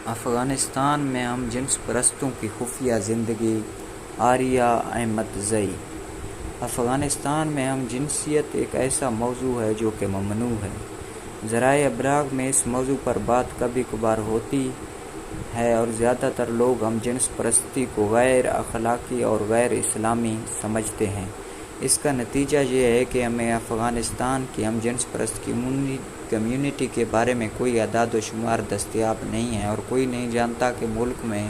افغانستان میں ہم جنس پرستوں کی خفیہ زندگی عاریہ احمد زئی۔ افغانستان میں ہم جنسیت ایک ایسا موضوع ہے جو کہ ممنوع ہے۔ ذرائع ابلاغ میں اس موضوع پر بات کبھی کبھار ہوتی ہے اور زیادہ تر لوگ ہم جنس پرستی کو غیر اخلاقی اور غیر اسلامی سمجھتے ہیں۔ اس کا نتیجہ یہ ہے کہ ہمیں افغانستان کی ہم جنس پرست کمیونٹی کے بارے میں کوئی اعداد و شمار دستیاب نہیں ہے اور کوئی نہیں جانتا کہ ملک میں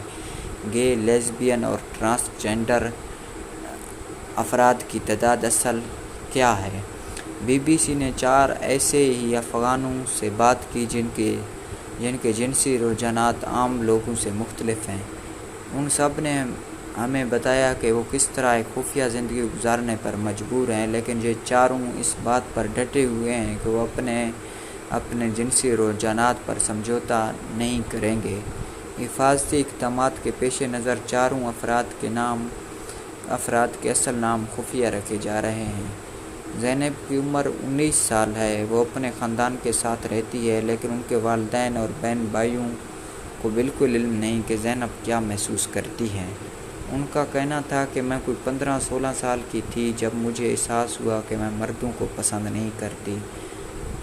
گے، لیزبین اور ٹرانسجینڈر افراد کی تعداد اصل کیا ہے۔ بی بی سی نے 4 ایسے ہی افغانوں سے بات کی جن کے جنسی رجحانات عام لوگوں سے مختلف ہیں۔ ان سب نے ہمیں بتایا کہ وہ کس طرح ایک خفیہ زندگی گزارنے پر مجبور ہیں، لیکن یہ چاروں اس بات پر ڈٹے ہوئے ہیں کہ وہ اپنے جنسی رجحانات پر سمجھوتہ نہیں کریں گے۔ حفاظتی اقدامات کے پیش نظر چاروں افراد کے اصل نام خفیہ رکھے جا رہے ہیں۔ زینب کی عمر 19 سال ہے۔ وہ اپنے خاندان کے ساتھ رہتی ہے، لیکن ان کے والدین اور بہن بھائیوں کو بالکل علم نہیں کہ زینب کیا محسوس کرتی ہے۔ ان کا کہنا تھا کہ میں کوئی 15-16 سال کی تھی جب مجھے احساس ہوا کہ میں مردوں کو پسند نہیں کرتی۔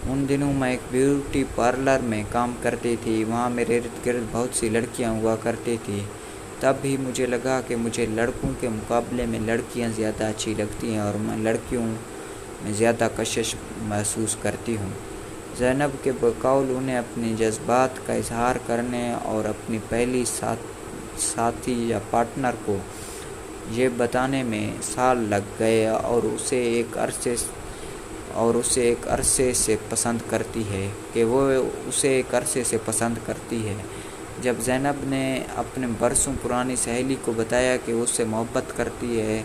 ان دنوں میں ایک بیوٹی پارلر میں کام کرتی تھی۔ وہاں میرے ارد گرد بہت سی لڑکیاں ہوا کرتی تھیں۔ تب بھی مجھے لگا کہ مجھے لڑکوں کے مقابلے میں لڑکیاں زیادہ اچھی لگتی ہیں اور میں لڑکیوں میں زیادہ کشش محسوس کرتی ہوں۔ زینب کے بقول انہیں اپنے جذبات کا اظہار کرنے اور اپنی پہلی ساتھی یا پارٹنر کو یہ بتانے میں سال لگ گئے اور اسے ایک عرصے سے پسند کرتی ہے کہ وہ اسے ایک عرصے سے پسند کرتی ہے۔ جب زینب نے اپنے برسوں پرانی سہیلی کو بتایا کہ وہ اس سے محبت کرتی ہے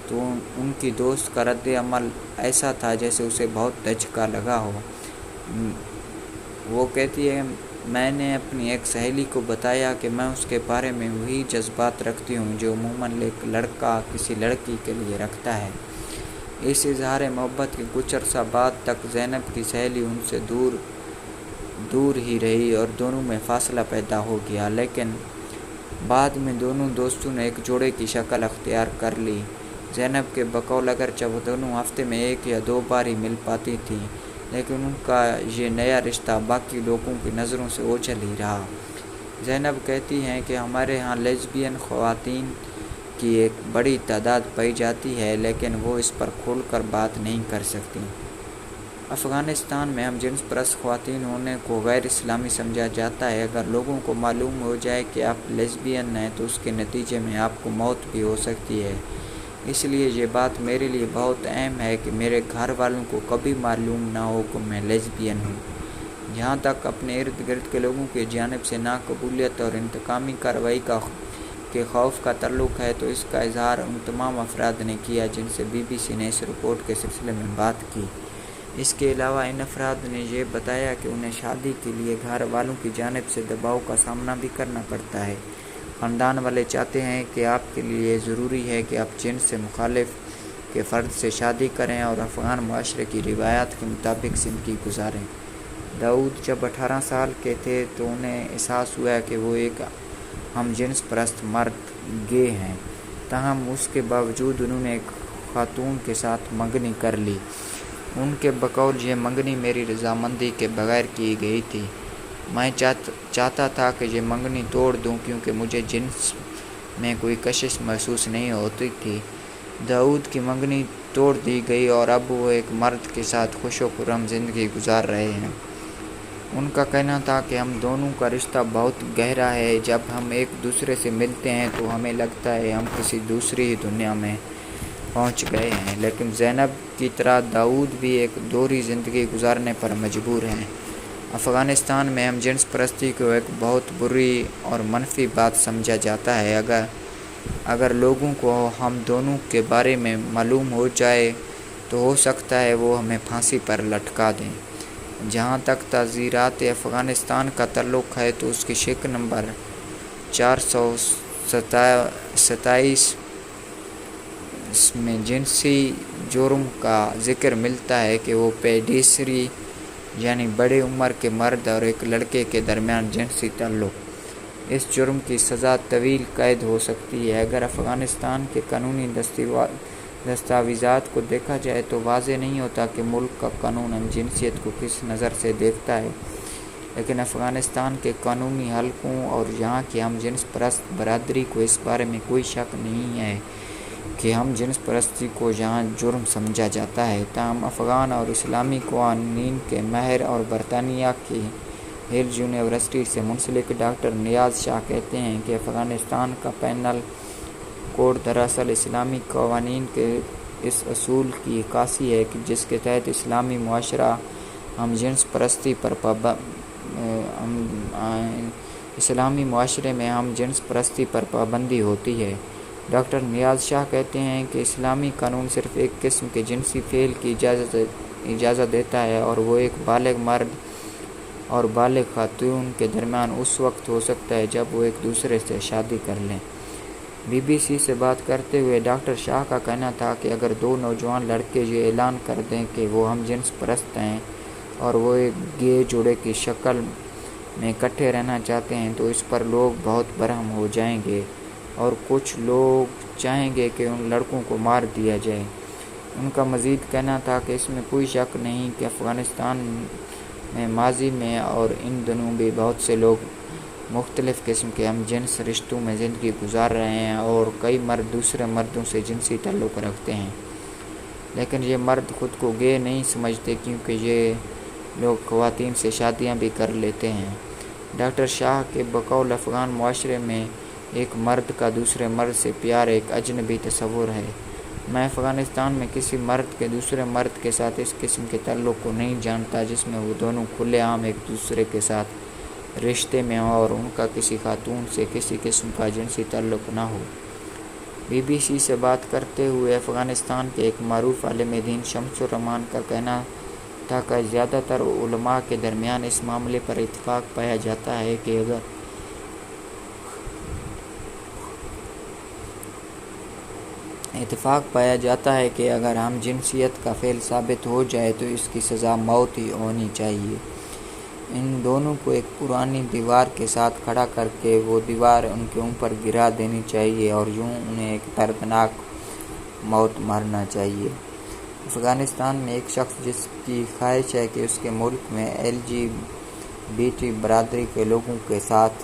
تو ان کی دوست کا رد عمل ایسا تھا جیسے اسے بہت دھچکا لگا ہو۔ وہ کہتی ہے، میں نے اپنی ایک سہیلی کو بتایا کہ میں اس کے بارے میں وہی جذبات رکھتی ہوں جو عموماً ایک لڑکا کسی لڑکی کے لیے رکھتا ہے۔ اس اظہار محبت کے کچھ عرصہ بعد تک زینب کی سہیلی ان سے دور ہی رہی اور دونوں میں فاصلہ پیدا ہو گیا، لیکن بعد میں دونوں دوستوں نے ایک جوڑے کی شکل اختیار کر لی۔ زینب کے بقول اگرچہ وہ دونوں ہفتے میں 1 یا 2 بار ہی مل پاتی تھیں، لیکن ان کا یہ نیا رشتہ باقی لوگوں کی نظروں سے اوجھل ہی رہا۔ زینب کہتی ہیں کہ ہمارے ہاں لیزبین خواتین کی ایک بڑی تعداد پائی جاتی ہے، لیکن وہ اس پر کھول کر بات نہیں کر سکتی۔ افغانستان میں ہم جنس پرست خواتین ہونے کو غیر اسلامی سمجھا جاتا ہے۔ اگر لوگوں کو معلوم ہو جائے کہ آپ لیزبین ہیں تو اس کے نتیجے میں آپ کو موت بھی ہو سکتی ہے۔ اس لیے یہ بات میرے لیے بہت اہم ہے کہ میرے گھر والوں کو کبھی معلوم نہ ہو کہ میں لیزبین ہوں۔ جہاں تک اپنے ارد گرد کے لوگوں کی جانب سے ناقبولیت اور انتقامی کارروائی کے خوف کا تعلق ہے تو اس کا اظہار ان تمام افراد نے کیا جن سے بی بی سی نے اس رپورٹ کے سلسلے میں بات کی۔ اس کے علاوہ ان افراد نے یہ بتایا کہ انہیں شادی کے لیے گھر والوں کی جانب سے دباؤ کا سامنا بھی کرنا پڑتا ہے۔ خاندان والے چاہتے ہیں کہ آپ کے لیے ضروری ہے کہ آپ جنس سے مخالف کے فرد سے شادی کریں اور افغان معاشرے کی روایات کے مطابق زندگی گزاریں۔ داؤد جب 18 سال کے تھے تو انہیں احساس ہوا کہ وہ ایک ہم جنس پرست مرد گے ہیں، تاہم اس کے باوجود انہوں نے ایک خاتون کے ساتھ منگنی کر لی۔ ان کے بقول یہ منگنی میری رضامندی کے بغیر کی گئی تھی۔ میں چاہتا تھا کہ یہ منگنی توڑ دوں کیونکہ مجھے جنس میں کوئی کشش محسوس نہیں ہوتی تھی۔ داؤد کی منگنی توڑ دی گئی اور اب وہ ایک مرد کے ساتھ خوش و خرم زندگی گزار رہے ہیں۔ ان کا کہنا تھا کہ ہم دونوں کا رشتہ بہت گہرا ہے۔ جب ہم ایک دوسرے سے ملتے ہیں تو ہمیں لگتا ہے ہم کسی دوسری ہی دنیا میں پہنچ گئے ہیں، لیکن زینب کی طرح داؤد بھی ایک دوہری زندگی گزارنے پر مجبور ہیں۔ افغانستان میں ہم جنس پرستی کو ایک بہت بری اور منفی بات سمجھا جاتا ہے۔ اگر لوگوں کو ہم دونوں کے بارے میں معلوم ہو جائے تو ہو سکتا ہے وہ ہمیں پھانسی پر لٹکا دیں۔ جہاں تک تعزیرات افغانستان کا تعلق ہے تو اس کی شق نمبر 427 میں جنسی جرم کا ذکر ملتا ہے کہ وہ پیڈیسری یعنی بڑے عمر کے مرد اور ایک لڑکے کے درمیان جنسی تعلق اس جرم کی سزا طویل قید ہو سکتی ہے۔ اگر افغانستان کے قانونی دستاویزات کو دیکھا جائے تو واضح نہیں ہوتا کہ ملک کا قانون ہم جنسیت کو کس نظر سے دیکھتا ہے، لیکن افغانستان کے قانونی حلقوں اور یہاں کی ہم جنس پرست برادری کو اس بارے میں کوئی شک نہیں ہے کہ ہم جنس پرستی کو یہاں جرم سمجھا جاتا ہے۔ تاہم افغان اور اسلامی قوانین کے ماہر اور برطانیہ کی ہیل یونیورسٹی سے منسلک ڈاکٹر نیاز شاہ کہتے ہیں کہ افغانستان کا پینل کوڈ دراصل اسلامی قوانین کے اس اصول کی عکاسی ہے جس کے تحت اسلامی معاشرہ اسلامی معاشرے میں ہم جنس پرستی پر پابندی ہوتی ہے۔ ڈاکٹر نیاز شاہ کہتے ہیں کہ اسلامی قانون صرف ایک قسم کے جنسی فعل کی اجازت دیتا ہے اور وہ ایک بالغ مرد اور بالغ خاتون کے درمیان اس وقت ہو سکتا ہے جب وہ ایک دوسرے سے شادی کر لیں۔ بی بی سی سے بات کرتے ہوئے ڈاکٹر شاہ کا کہنا تھا کہ اگر دو نوجوان لڑکے یہ اعلان کر دیں کہ وہ ہم جنس پرست ہیں اور وہ ایک گے جوڑے کی شکل میں اکٹھے رہنا چاہتے ہیں تو اس پر لوگ بہت برہم ہو جائیں گے اور کچھ لوگ چاہیں گے کہ ان لڑکوں کو مار دیا جائے۔ ان کا مزید کہنا تھا کہ اس میں کوئی شک نہیں کہ افغانستان میں ماضی میں اور ان دنوں بھی بہت سے لوگ مختلف قسم کے ہم جنس رشتوں میں زندگی گزار رہے ہیں اور کئی مرد دوسرے مردوں سے جنسی تعلق رکھتے ہیں، لیکن یہ مرد خود کو گے نہیں سمجھتے کیونکہ یہ لوگ خواتین سے شادیاں بھی کر لیتے ہیں۔ ڈاکٹر شاہ کے بقول افغان معاشرے میں ایک مرد کا دوسرے مرد سے پیار ایک اجنبی تصور ہے۔ میں افغانستان میں کسی مرد کے دوسرے مرد کے ساتھ اس قسم کے تعلق کو نہیں جانتا جس میں وہ دونوں کھلے عام ایک دوسرے کے ساتھ رشتے میں ہوں اور ان کا کسی خاتون سے کسی قسم کا جنسی تعلق نہ ہو۔ بی بی سی سے بات کرتے ہوئے افغانستان کے ایک معروف عالم دین شمس الرحمان کا کہنا تھا کہ زیادہ تر علماء کے درمیان اس معاملے پر اتفاق پایا جاتا ہے کہ اگر ہم جنسیت کا فعل ثابت ہو جائے تو اس کی سزا موت ہی ہونی چاہیے۔ ان دونوں کو ایک پرانی دیوار کے ساتھ کھڑا کر کے وہ دیوار ان کے اوپر گرا دینی چاہیے اور یوں انہیں ایک دردناک موت مرنا چاہیے۔ افغانستان میں ایک شخص جس کی خواہش ہے کہ اس کے ملک میں LGBT برادری کے لوگوں کے ساتھ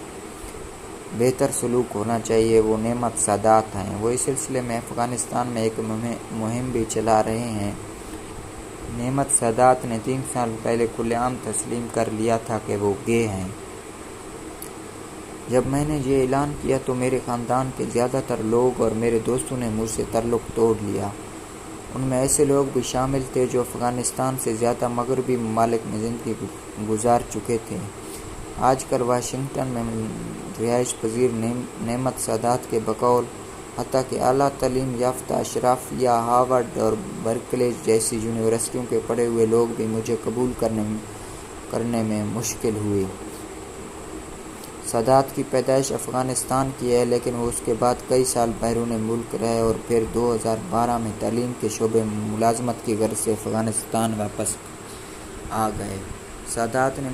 بہتر سلوک ہونا چاہیے، وہ نعمت سادات ہیں۔ وہ اس سلسلے میں افغانستان میں ایک مہم بھی چلا رہے ہیں۔ نعمت سادات نے 3 سال پہلے کھلے عام تسلیم کر لیا تھا کہ وہ گے ہیں۔ جب میں نے یہ اعلان کیا تو میرے خاندان کے زیادہ تر لوگ اور میرے دوستوں نے مجھ سے تعلق توڑ لیا۔ ان میں ایسے لوگ بھی شامل تھے جو افغانستان سے زیادہ مغربی ممالک میں زندگی گزار چکے تھے۔ آج کل واشنگٹن میں رہائش پذیر نعمت سادات کے بقول حتیٰ کہ اعلیٰ تعلیم یافتہ اشرافیہ ہارورڈ اور برکلے جیسی یونیورسٹیوں کے پڑھے ہوئے لوگ بھی مجھے قبول کرنے میں مشکل ہوئی۔ سادات کی پیدائش افغانستان کی ہے لیکن وہ اس کے بعد کئی سال بیرون ملک رہے اور پھر 2012 میں تعلیم کے شعبے میں ملازمت کی غرض سے افغانستان واپس آ گئے۔ سادات نے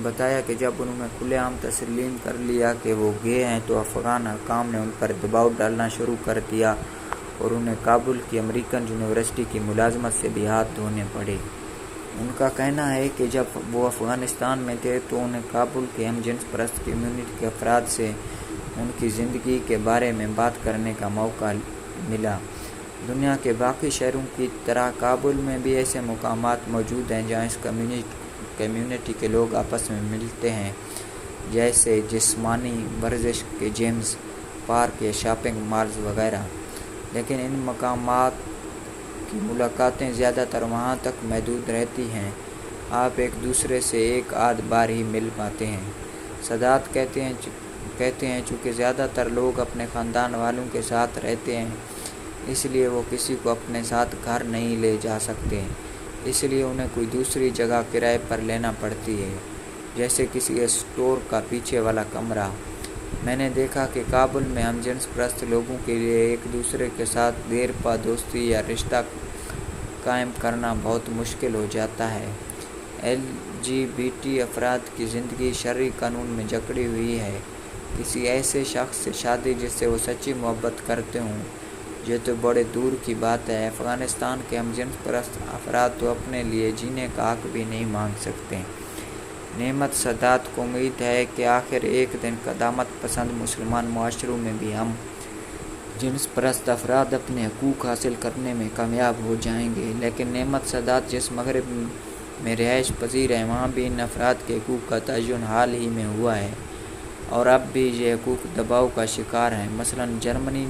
بتایا کہ جب انہوں نے کھلے عام تسلیم کر لیا کہ وہ گے ہیں تو افغان حکام نے ان پر دباؤ ڈالنا شروع کر دیا اور انہیں کابل کی امریکن یونیورسٹی کی ملازمت سے بھی ہاتھ دھونے پڑے۔ ان کا کہنا ہے کہ جب وہ افغانستان میں تھے تو انہیں کابل کے ہم جنس پرست کمیونٹی کے افراد سے ان کی زندگی کے بارے میں بات کرنے کا موقع ملا۔ دنیا کے باقی شہروں کی طرح کابل میں بھی ایسے مقامات موجود ہیں جہاں اس کمیونٹی کے لوگ آپس میں ملتے ہیں، جیسے جسمانی ورزش کے جمز، پارک یا شاپنگ مالز وغیرہ، لیکن ان مقامات کی ملاقاتیں زیادہ تر وہاں تک محدود رہتی ہیں، آپ ایک دوسرے سے ایک آدھ بار ہی مل پاتے ہیں۔ سادات کہتے ہیں چونکہ زیادہ تر لوگ اپنے خاندان والوں کے ساتھ رہتے ہیں اس لیے وہ کسی کو اپنے ساتھ گھر نہیں لے جا سکتے، اس لیے انہیں کوئی دوسری جگہ کرائے پر لینا پڑتی ہے، جیسے کسی اسٹور کا پیچھے والا کمرہ۔ میں نے دیکھا کہ کابل میں ہم جنس پرست لوگوں کے لیے ایک دوسرے کے ساتھ دیر پا دوستی یا رشتہ قائم کرنا بہت مشکل ہو جاتا ہے۔ LGBT افراد کی زندگی شرعی قانون میں جکڑی ہوئی ہے۔ کسی ایسے شخص سے شادی جس سے وہ سچی محبت کرتے ہوں، یہ تو بڑے دور کی بات ہے۔ افغانستان کے ہم جنس پرست افراد تو اپنے لیے جینے کا حق بھی نہیں مانگ سکتے۔ نعمت سادات کو امید ہے کہ آخر ایک دن قدامت پسند مسلمان معاشروں میں بھی ہم جنس پرست افراد اپنے حقوق حاصل کرنے میں کامیاب ہو جائیں گے، لیکن نعمت سادات جس مغرب میں رہائش پذیر ہے، وہاں بھی ان افراد کے حقوق کا تعین حال ہی میں ہوا ہے اور اب بھی یہ حقوق دباؤ کا شکار ہیں۔ مثلاً جرمنی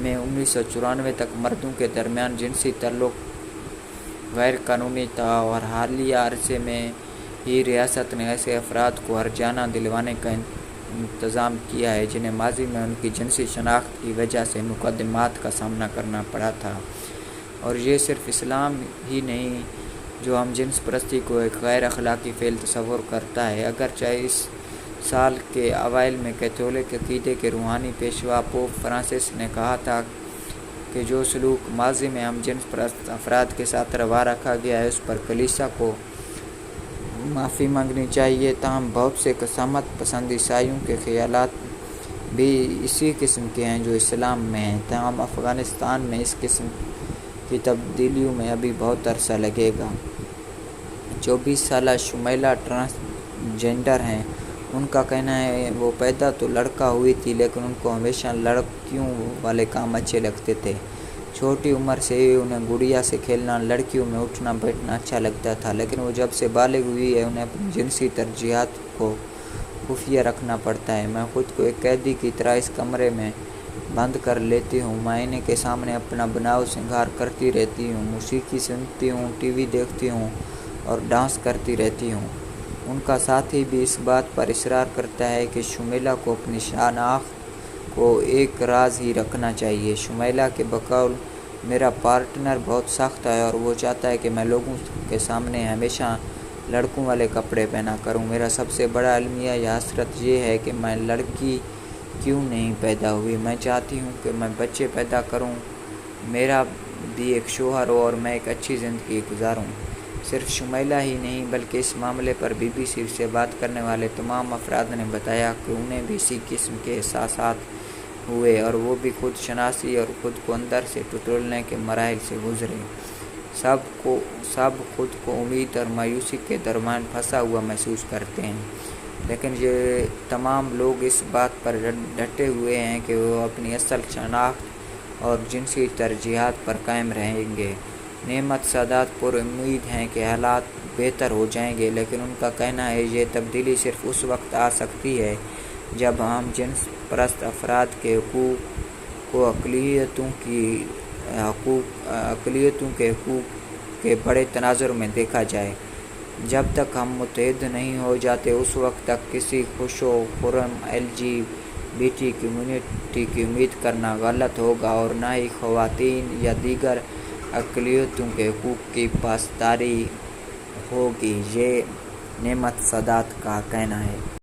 میں 1994 تک مردوں کے درمیان جنسی تعلق غیر قانونی تھا اور حالیہ عرصے میں ہی ریاست نے ایسے افراد کو ہرجانہ دلوانے کا انتظام کیا ہے جنہیں ماضی میں ان کی جنسی شناخت کی وجہ سے مقدمات کا سامنا کرنا پڑا تھا۔ اور یہ صرف اسلام ہی نہیں جو ہم جنس پرستی کو ایک غیر اخلاقی فعل تصور کرتا ہے، اگرچہ اس سال کے اوائل میں کیتھولک عقیدے کے روحانی پیشوا پوپ فرانسس نے کہا تھا کہ جو سلوک ماضی میں ہم جنس پرست افراد کے ساتھ روا رکھا گیا ہے اس پر کلیسا کو معافی مانگنی چاہیے۔ تاہم بہت سے قسامت پسند عیسائیوں کے خیالات بھی اسی قسم کے ہیں جو اسلام میں ہیں۔ تاہم افغانستان میں اس قسم کی تبدیلیوں میں ابھی بہت عرصہ لگے گا۔ 24 سالہ شمیلہ ٹرانسجینڈر ہیں۔ ان کا کہنا ہے وہ پیدا تو لڑکا ہوئی تھی لیکن ان کو ہمیشہ لڑکیوں والے کام اچھے لگتے تھے۔ چھوٹی عمر سے ہی انہیں گڑیا سے کھیلنا، لڑکیوں میں اٹھنا بیٹھنا اچھا لگتا تھا، لیکن وہ جب سے بالغ ہوئی ہے انہیں اپنی جنسی ترجیحات کو خفیہ رکھنا پڑتا ہے۔ میں خود کو ایک قیدی کی طرح اس کمرے میں بند کر لیتی ہوں، میں آئینے کے سامنے اپنا بناؤ سنگھار کرتی رہتی ہوں، موسیقی سنتی ہوں، ٹی وی دیکھتی ہوں اور ڈانس کرتی رہتی ہوں۔ ان کا ساتھی بھی اس بات پر اصرار کرتا ہے کہ شمیلہ کو اپنی شناخت کو ایک راز ہی رکھنا چاہیے۔ شمیلہ کے بقول میرا پارٹنر بہت سخت ہے اور وہ چاہتا ہے کہ میں لوگوں کے سامنے ہمیشہ لڑکوں والے کپڑے پہنا کروں۔ میرا سب سے بڑا المیہ یا حسرت یہ ہے کہ میں لڑکی کیوں نہیں پیدا ہوئی۔ میں چاہتی ہوں کہ میں بچے پیدا کروں، میرا بھی ایک شوہر ہو اور میں ایک اچھی زندگی گزاروں۔ صرف شمیلہ ہی نہیں بلکہ اس معاملے پر BBC سے بات کرنے والے تمام افراد نے بتایا کہ انہیں بھی اسی قسم کے احساسات ہوئے اور وہ بھی خود شناسی اور خود کو اندر سے ٹٹولنے کے مراحل سے گزرے۔ سب خود کو امید اور مایوسی کے درمیان پھنسا ہوا محسوس کرتے ہیں، لیکن یہ تمام لوگ اس بات پر ڈٹے ہوئے ہیں کہ وہ اپنی اصل شناخت اور جنسی ترجیحات پر قائم رہیں گے۔ نعمت سادات پر امید ہیں کہ حالات بہتر ہو جائیں گے، لیکن ان کا کہنا ہے یہ تبدیلی صرف اس وقت آ سکتی ہے جب ہم جنس پرست افراد کے حقوق کو اقلیتوں کے حقوق کے بڑے تناظر میں دیکھا جائے۔ جب تک ہم متحد نہیں ہو جاتے اس وقت تک کسی خوش و خرم LGBT کمیونٹی کی امید کرنا غلط ہوگا اور نہ ہی خواتین یا دیگر اقلیتوں کے حقوق کی پاسداری ہوگی، یہ نعمت سادات کا کہنا ہے۔